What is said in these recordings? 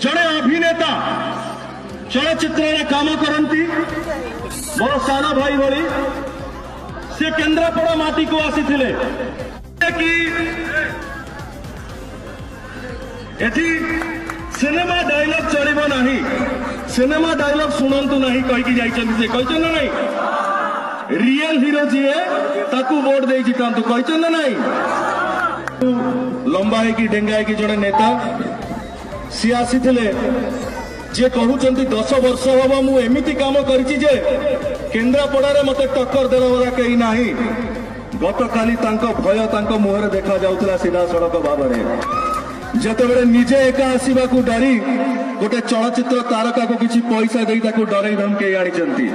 जड़े अभिनेता चलचित्र काम करती मोर सान भाई भली से केन्द्रापड़ा माटी को आसी कि एठी सिनेमा डायलॉग चलिबो नाही सिनेमा डायलॉग सुनंतु नहीं कहीकि जाइछन्ति से कहछन नहीं रियल हीरो जीए ताकू वोट दे जितांतु कहछन नहीं लंबा है कि डेंगा है कि जड़े नेता सी आसी जे कहते 10 वर्ष हम मु एमती काम करिछि जे केन्द्रापड़ा मते टक्कर देला वाला कहीं नाही गत काली भय मुहर देखा जाउतला सीधा सड़क भाव जिते निजे एका आसवा डरी गोटे चलचित्र तारका को किसी पैसा दे डर धमके आनी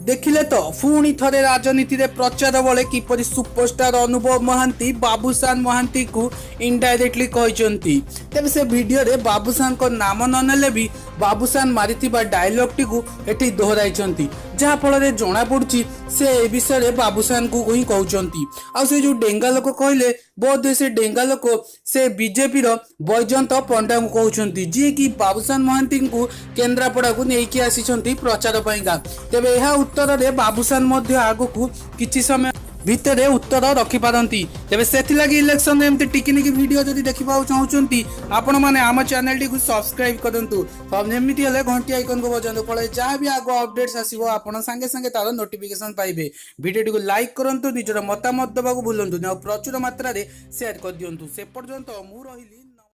देखिले तो पुणी थरे राजनीति रे प्रचार बेले किपरि सुपरस्टार अनुभव महांती बाबूसान महांती को इनडायरेक्टली कहते तेज से वीडियो रे बाबूसान को नाम न नेले भी बाबूसान मारिथिबा डायलॉग टी को एठी दोहराई जहा फल जना पड़ी से ए विषय रे बाबूसान को ही कहउचंती आ से जो डेंगा लोक कहले बोध से डेंगा लोक से बीजेपी रो बैजयंत पंडा को कहउचंती जे कि बाबूसान महांती को केन्द्रापड़ा को नेकी आसीचंती प्रचार पइगा तेबे एहा उत्तर रे बाबूसान मध्य आगु को किछि समय भितर उत्तर रखिपारती तेज से इलेक्शन एमती टिकिनिकी वीडियो जदि देखा चाहूँगी आपण मैंने आम चैनल टी सब्सक्राइब करूँ एमती हेल्ले घंटी आइकन को बजातु फल जहाँ भी आग अपडेट्स आसो आप सांगे सांगे तार नोटिफिकेशन पाइबे वीडियो टी लाइक करूँ निजर मतामत देवा भूलु प्रचुर मात्रा सेयार कर दिंतु से पर्यंत मु रही।